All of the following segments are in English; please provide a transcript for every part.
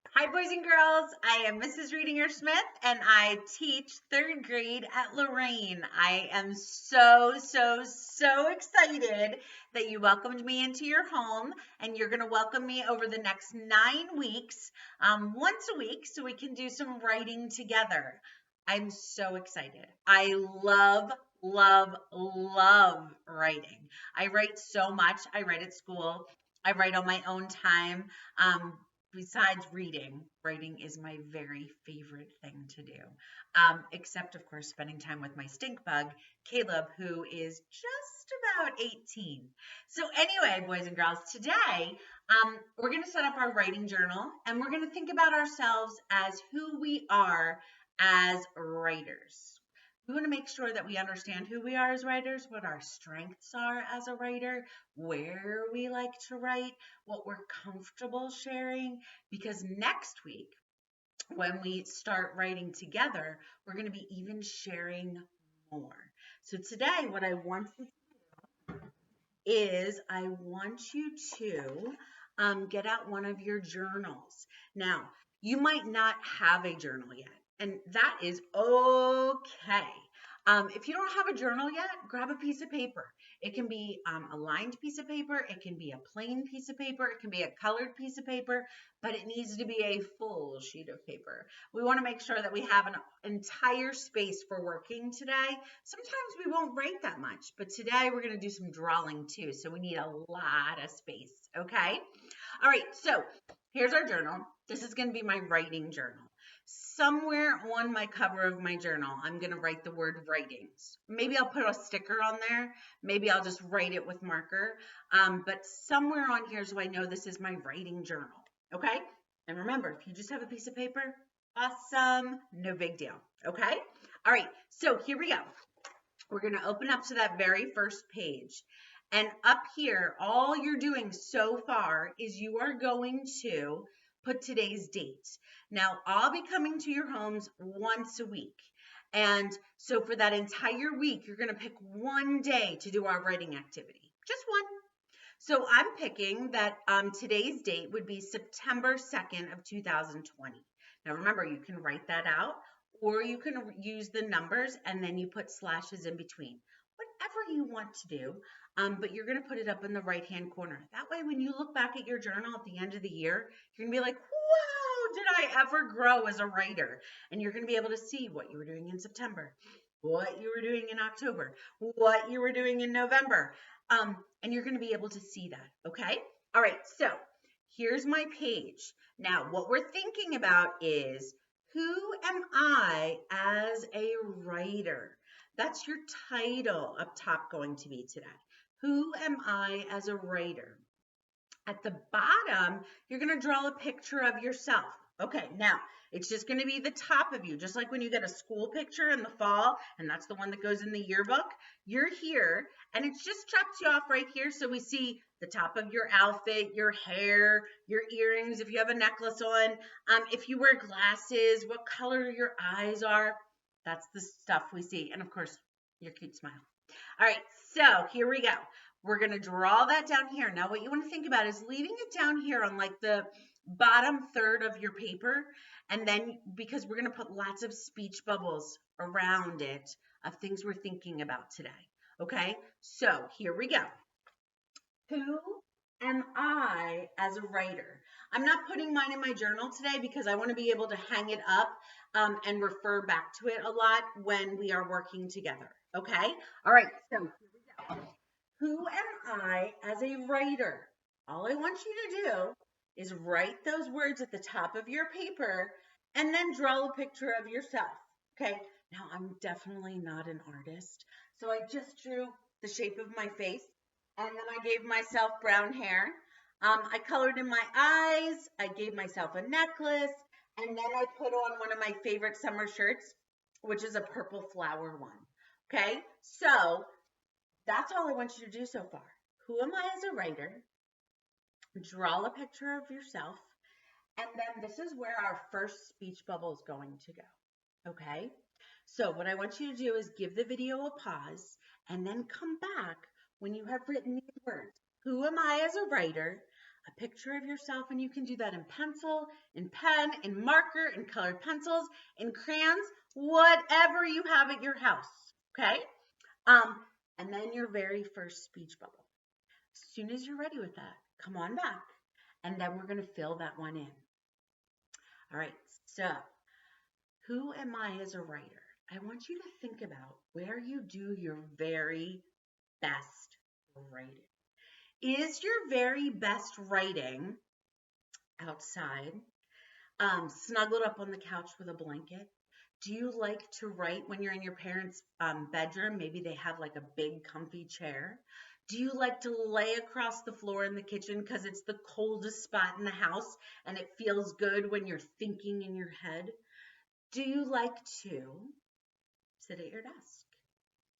Hi, boys and girls. I am Mrs. Reidinger-Smith, and I teach third grade at Lorraine. I am so excited that you welcomed me into your home, and you're going to welcome me over the next 9 weeks, once a week, so we can do some writing together. I'm so excited. I love writing. I write so much. I write at school. I write on my own time. Um, Besides reading, writing is my very favorite thing to do. Except, of course, spending time with my stink bug, Caleb, who is just about 18. So, anyway, boys and girls, today we're going to set up our writing journal and we're going to think about ourselves as who we are as writers. We want to make sure that we understand who we are as writers, what our strengths are as a writer, where we like to write, what we're comfortable sharing, because next week, when we start writing together, we're going to be even sharing more. So today, what I want you is I want you to get out one of your journals. Now, you might not have a journal yet, and that is okay. If you don't have a journal yet, grab a piece of paper. It can be a lined piece of paper, it can be a plain piece of paper, it can be a colored piece of paper, but it needs to be a full sheet of paper. We want to make sure that we have an entire space for working today. Sometimes we won't write that much, but today we're going to do some drawing too, so we need a lot of space, okay? All right, so here's our journal. This is going to be my writing journal. Somewhere on my cover of my journal, I'm going to write the word writings. Maybe I'll put a sticker on there. Maybe I'll just write it with marker. But somewhere on here, so I know this is my writing journal. Okay? And remember, if you just have a piece of paper, awesome, no big deal. Okay? All right, so here we go. We're going to open up to that very first page. And up here, all you're doing so far is you are going to put today's date. Now, I'll be coming to your homes once a week. And so for that entire week, you're going to pick one day to do our writing activity. Just one. So I'm picking that today's date would be September 2nd of 2020. Now remember, you can write that out or you can use the numbers and then you put slashes in between. Whatever you want to do, but you're going to put it up in the right-hand corner. That way, when you look back at your journal at the end of the year, you're going to be like, wow, did I ever grow as a writer? And you're going to be able to see what you were doing in September, what you were doing in October, what you were doing in November. And you're going to be able to see that, okay? All right, so here's my page. Now, what we're thinking about is, who am I as a writer? That's your title up top going to be today. Who am I as a writer? At the bottom, you're going to draw a picture of yourself. Okay, now it's just going to be the top of you, just like when you get a school picture in the fall, and that's the one that goes in the yearbook. You're here, and it's just drops you off right here, so we see the top of your outfit, your hair, your earrings, if you have a necklace on, if you wear glasses, what color your eyes are. That's the stuff we see, and of course, your cute smile. All right, so here we go. We're going to draw that down here. Now, what you want to think about is leaving it down here on like the bottom third of your paper. And then because we're going to put lots of speech bubbles around it of things we're thinking about today. Okay, so here we go. Who am I as a writer? I'm not putting mine in my journal today because I want to be able to hang it up and refer back to it a lot when we are working together. Okay, all right, so here we go. Who am I as a writer? All I want you to do is write those words at the top of your paper and then draw a picture of yourself. Okay, now I'm definitely not an artist, so I just drew the shape of my face and then I gave myself brown hair. I colored in my eyes, I gave myself a necklace, and then I put on one of my favorite summer shirts, which is a purple flower one. Okay, so that's all I want you to do so far. Who am I as a writer? Draw a picture of yourself. And then this is where our first speech bubble is going to go. Okay? So what I want you to do is give the video a pause and then come back when you have written these words. Who am I as a writer? a picture of yourself, and you can do that in pencil, in pen, in marker, in colored pencils, in crayons, whatever you have at your house, okay? And then your very first speech bubble. As soon as you're ready with that, come on back, and then we're going to fill that one in. All right, so who am I as a writer? I want you to think about where you do your very best writing. Is your very best writing outside, snuggled up on the couch with a blanket? Do you like to write when you're in your parents' bedroom? Maybe they have like a big comfy chair. Do you like to lay across the floor in the kitchen because it's the coldest spot in the house and it feels good when you're thinking in your head? Do you like to sit at your desk?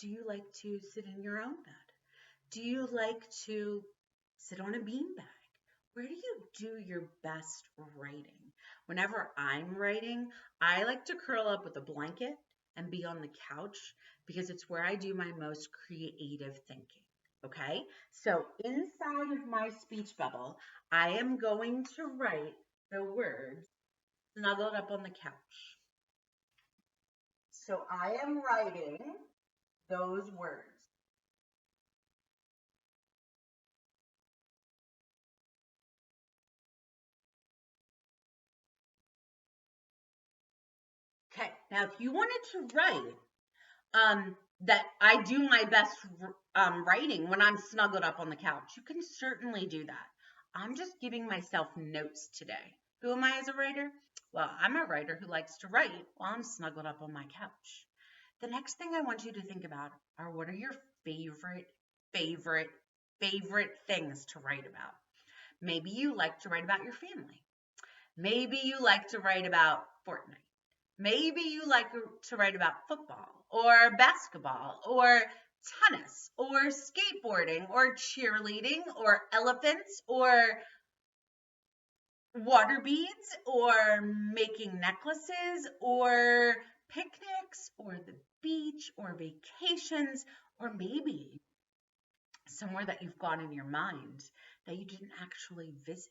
Do you like to sit in your own bed? Do you like to sit on a beanbag? Where do you do your best writing? Whenever I'm writing, I like to curl up with a blanket and be on the couch because it's where I do my most creative thinking. Okay? So inside of my speech bubble, I am going to write the words snuggled up on the couch. So I am writing those words. Okay, now if you wanted to write that I do my best writing when I'm snuggled up on the couch, you can certainly do that. I'm just giving myself notes today. Who am I as a writer? Well, I'm a writer who likes to write while I'm snuggled up on my couch. The next thing I want you to think about are what are your favorite things to write about? Maybe you like to write about your family. Maybe you like to write about Fortnite. Maybe you like to write about football or basketball or tennis or skateboarding or cheerleading or elephants or water beads or making necklaces or picnics or the beach or vacations or maybe somewhere that you've gone in your mind that you didn't actually visit.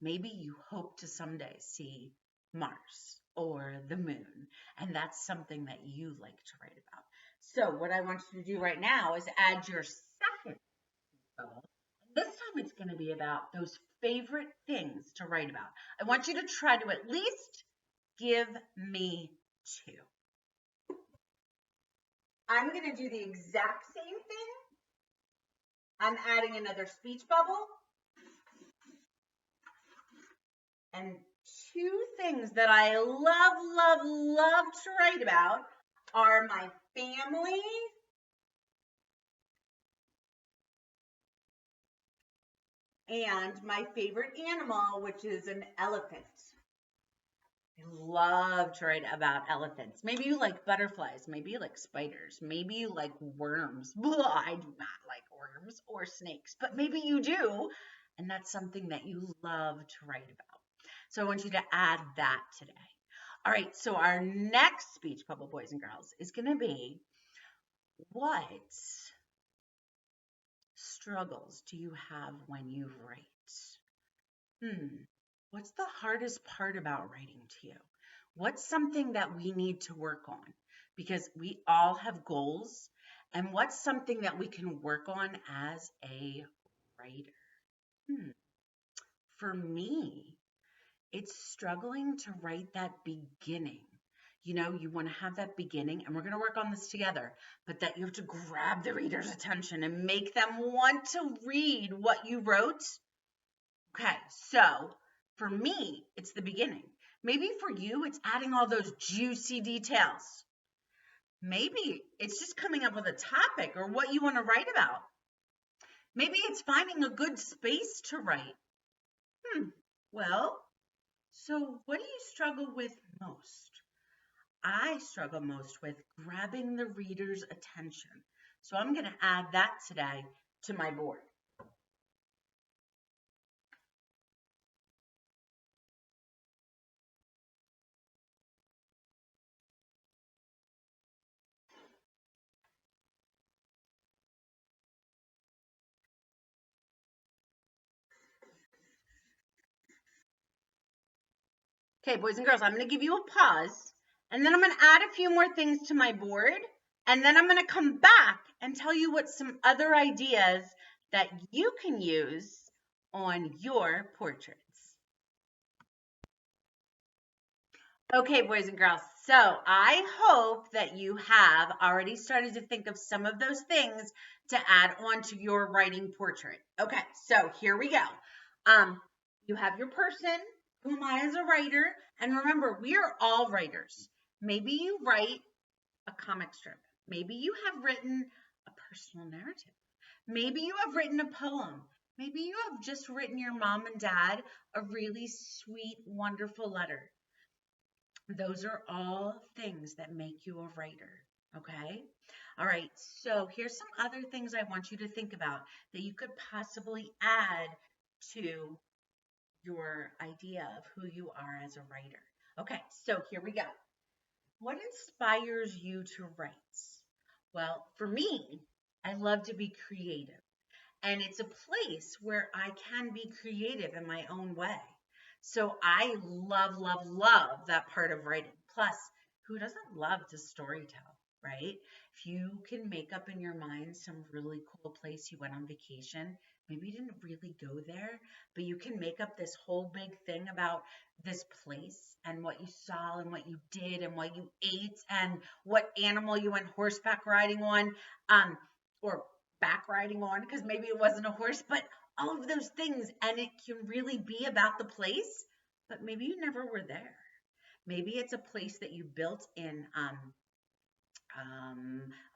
Maybe you hope to someday see Mars or the moon, and that's something that you like to write about. So what I want you to do right now is add your second bubble. This time it's going to be about those favorite things to write about. I want you to try to at least give me two. I'm going to do the exact same thing. I'm adding another speech bubble. And two things that I love to write about are my family and my favorite animal, which is an elephant. I love to write about elephants. Maybe you like butterflies. Maybe you like spiders. Maybe you like worms. Blah, I do not like worms or snakes, but maybe you do. And that's something that you love to write about. So I want you to add that today. All right, so our next speech bubble, boys and girls, is going to be what struggles do you have when you write? What's the hardest part about writing to you? What's something that we need to work on? Because we all have goals, and what's something that we can work on as a writer? For me, it's struggling to write that beginning. You know, you want to have that beginning, and we're going to work on this together, but that you have to grab the reader's attention and make them want to read what you wrote. Okay, so for me, it's the beginning. Maybe for you, it's adding all those juicy details. Maybe it's just coming up with a topic or what you want to write about. Maybe it's finding a good space to write. Well, so what do you struggle with most? I struggle most with grabbing the reader's attention. So I'm going to add that today to my board. Okay, boys and girls, I'm going to give you a pause, and then I'm going to add a few more things to my board, and then I'm going to come back and tell you what some other ideas that you can use on your portraits. Okay, boys and girls, so I hope that you have already started to think of some of those things to add on to your writing portrait. Okay, so here we go. You have your person, who am I as a writer, and remember, we are all writers. Maybe you write a comic strip. Maybe you have written a personal narrative. Maybe you have written a poem. Maybe you have just written your mom and dad a really sweet, wonderful letter. Those are all things that make you a writer, okay? All right, so here's some other things I want you to think about that you could possibly add to your idea of who you are as a writer. Okay, so here we go. What inspires you to write? Well, for me, I love to be creative. And it's a place where I can be creative in my own way. So I love, love, love that part of writing. Plus, who doesn't love to storytell, right? If you can make up in your mind some really cool place you went on vacation, maybe you didn't really go there, but you can make up this whole big thing about this place and what you saw and what you did and what you ate and what animal you went horseback riding on, or back riding on, because maybe it wasn't a horse, but all of those things. And it can really be about the place, but maybe you never were there. Maybe it's a place that you built in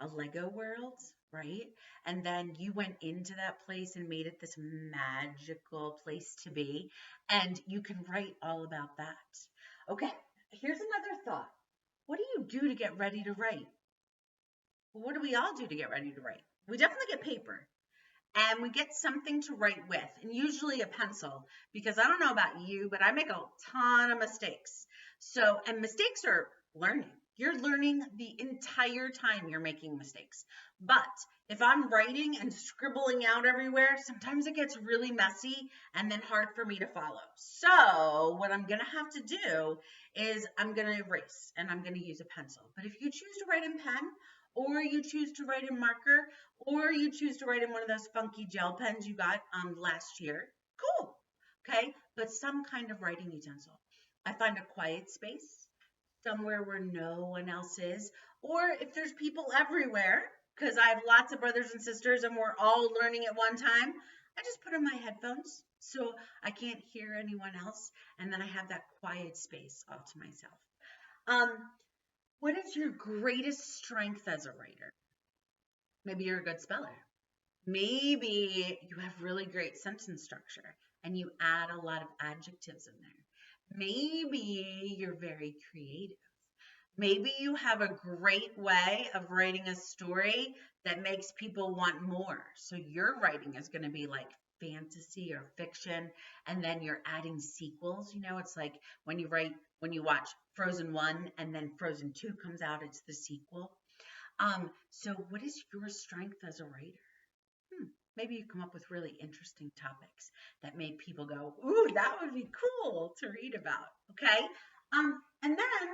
a Lego world, right? And then you went into that place and made it this magical place to be. And you can write all about that. Okay, here's another thought. What do you do to get ready to write? Well, what do we all do to get ready to write? We definitely get paper and we get something to write with, and usually a pencil, because I don't know about you, but I make a ton of mistakes. So, and mistakes are learning. You're learning the entire time you're making mistakes. But if I'm writing and scribbling out everywhere, sometimes it gets really messy and then hard for me to follow. So what I'm going to have to do is I'm going to erase and I'm going to use a pencil. But if you choose to write in pen, or you choose to write in marker, or you choose to write in one of those funky gel pens you got last year, cool, okay? But some kind of writing utensil. I find a quiet space, somewhere where no one else is, or if there's people everywhere, because I have lots of brothers and sisters and we're all learning at one time, I just put on my headphones so I can't hear anyone else, and then I have that quiet space all to myself. What is your greatest strength as a writer? Maybe you're a good speller. Maybe you have really great sentence structure and you add a lot of adjectives in there. Maybe you're very creative. Maybe you have a great way of writing a story that makes people want more. So your writing is going to be like fantasy or fiction, and then you're adding sequels. You know, it's like when you watch Frozen 1 and then Frozen 2 comes out, it's the sequel. So what is your strength as a writer? Maybe you come up with really interesting topics that make people go, ooh, that would be cool to read about. Okay. And then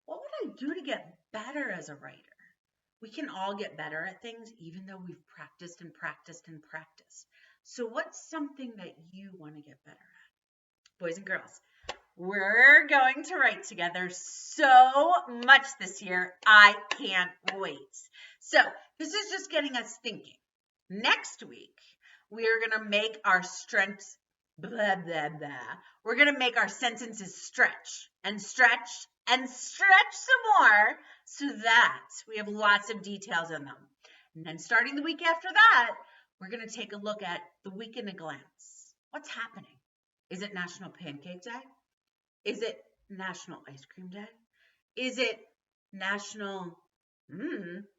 what would I do to get better as a writer? We can all get better at things, even though we've practiced and practiced and practiced. So what's something that you want to get better at? Boys and girls, we're going to write together so much this year. I can't wait. So this is just getting us thinking. Next week, we are going to make our strengths, blah, blah, blah. We're going to make our sentences stretch and stretch and stretch some more so that we have lots of details in them. And then starting the week after that, we're going to take a look at the week in a glance. What's happening? Is it National Pancake Day? Is it National Ice Cream Day? Is it National,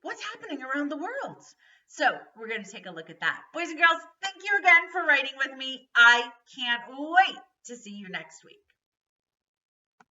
what's happening around the world? So we're going to take a look at that. Boys and girls, thank you again for writing with me. I can't wait to see you next week.